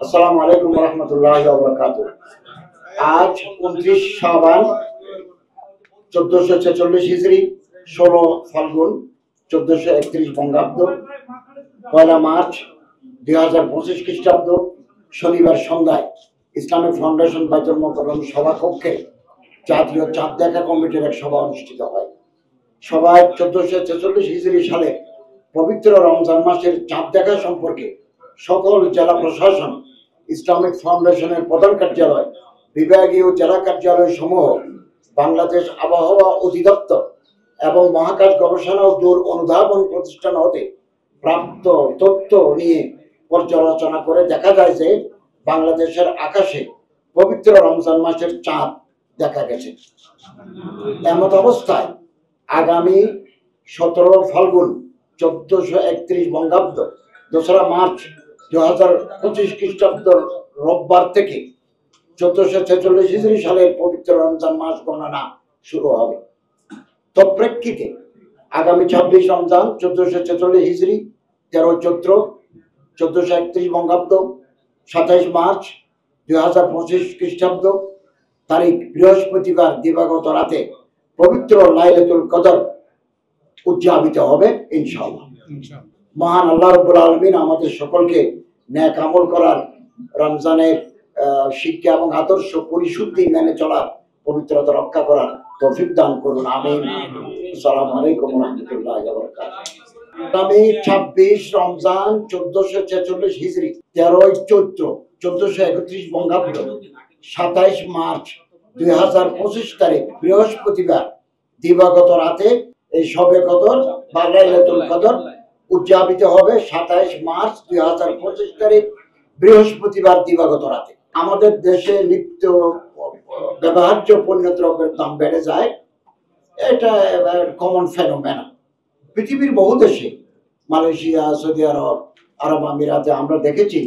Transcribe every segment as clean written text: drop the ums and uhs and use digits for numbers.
আসসালামু আলাইকুম ওয়া রাহমাতুল্লাহি ওয়া বারাকাতুহু। আজ 29 শাবান 1446 হিজরি, 16 ফাল্গুন 1431 বঙ্গাব্দ, 1 মার্চ 2025 খ্রিস্টাব্দ, শনিবার সন্ধ্যায় ইসলামিক ফাউন্ডেশন বাইতুল মোকাররম সভাকক্ষে জাতীয় চাঁদ দেখা কমিটির এক সভা অনুষ্ঠিত হয়। সভায় 1446 হিজরি সালে পবিত্র রমজান মাসের চাঁদ দেখা সম্পর্কে সকল জেলা প্রশাসন, ইসলামিক ফাউন্ডেশনের প্রধান কার্যালয়, বিভাগীয় জেলা কার্যালয় সমূহ, বাংলাদেশ আবহাওয়া অধিদপ্তর এবং মহাকাশ গবেষণা ও দূর অনুধাবন প্রতিষ্ঠান হতে প্রাপ্ত তথ্য নিয়ে পর্যালোচনা করে দেখা যায় যে বাংলাদেশের আকাশে পবিত্র রমজান মাসের চাঁদ দেখা গেছে। এমত অবস্থায় আগামী 17 ফাল্গুন 1431 বঙ্গাব্দ, 2 মার্চ 2025 খ্রিস্টাব্দ রোববার থেকে 1446 হিজরি সালের পবিত্র রমজান মাস গণনা শুরু হবে। তৎপ্রেক্ষিতে আগামী 26 রমজান 1446 হিজরি, 13 চৈত্র 1431 বঙ্গাব্দ, 27 মার্চ 2025 খ্রিস্টাব্দ তারিখ বৃহস্পতিবার দিবাগত রাতে পবিত্র লাইলাতুল কদর উদযাপিত হবে ইনশাআল্লাহ। মহান আল্লাহ রাব্বুল আলামিন আমাদের সকলকে নেক আমল করার, রমজানের শিক্ষা এবং আদর্শ পরিশুদ্ধি মেনে চলার, পবিত্রতা রক্ষা করার তৌফিক দান করুন, আমিন। আসসালামু আলাইকুম ওয়া রাহমাতুল্লাহি ওয়া বারাকাতুহু। আগামী 26 রমজান 1446 হিজরি, 13 চৈত্র 1431 বঙ্গাব্দ, 27 মার্চ 2025 তারিখ বৃহস্পতিবার দিবাগত রাতে এই শবে কদর বা লাইলাতুল কদর উদযাপিত হবে 27 মার্চ 2025 তারিখ বৃহস্পতিবার দিবাগত রাতে। আমাদের দেশে নিত্য ব্যবহার্য পণ্যদ্রব্যের দাম বেড়ে যায়, এটা কমন ফেনোমেনা। পৃথিবীর বহু দেশে, মালয়েশিয়া, সৌদি আরব, আরব আমিরাতে আমরা দেখেছি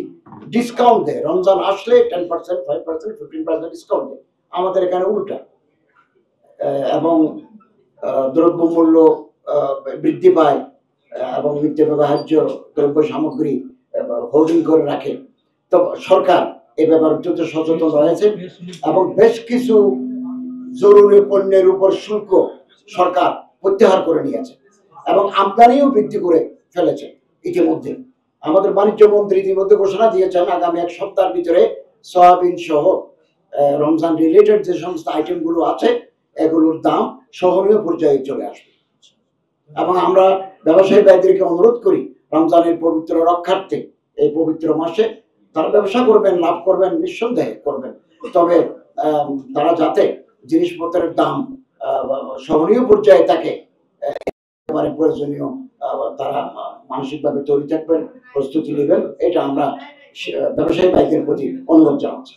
ডিসকাউন্ট দেয়। রমজান আসলে 10%, 5%, 15% ডিসকাউন্ট দেয়। আমাদের এখানে উল্টা, এবং দ্রব্যমূল্য বৃদ্ধি পায় এবং নিত্য ব্যবহার্য দ্রব্য সামগ্রী হোল্ডিং করে রাখে। তো সরকার এই ব্যাপারে অত্যন্ত সচেতন রয়েছে এবং বেশ কিছু জরুরি পণ্যের উপর শুল্ক সরকার প্রত্যাহার করে নিয়েছে এবং আমদানিও বৃদ্ধি করে ফেলেছে। ইতিমধ্যে আমাদের বাণিজ্য মন্ত্রী ইতিমধ্যে ঘোষণা দিয়েছেন আগামী 1 সপ্তাহের ভিতরে সয়াবিন সহ রমজান রিলেটেড যে সমস্ত আইটেমগুলো আছে এগুলোর দাম সহনীয় পর্যায়ে চলে আসবে। এবং আমরা ব্যবসায়ী ভাইদেরকে অনুরোধ করি রমজানের পবিত্র রক্ষার্থে এই পবিত্র মাসে তারা ব্যবসা করবেন, লাভ করবেন, নিঃসন্দেহে করবেন, তবে তারা যাতে জিনিসপত্রের দাম সহনীয় পর্যায়ে থাকে প্রয়োজনীয় তারা মানসিকভাবে তৈরি থাকবেন, প্রস্তুতি নেবেন, এটা আমরা ব্যবসায়ী ভাইদের প্রতি অনুরোধ জানাচ্ছি।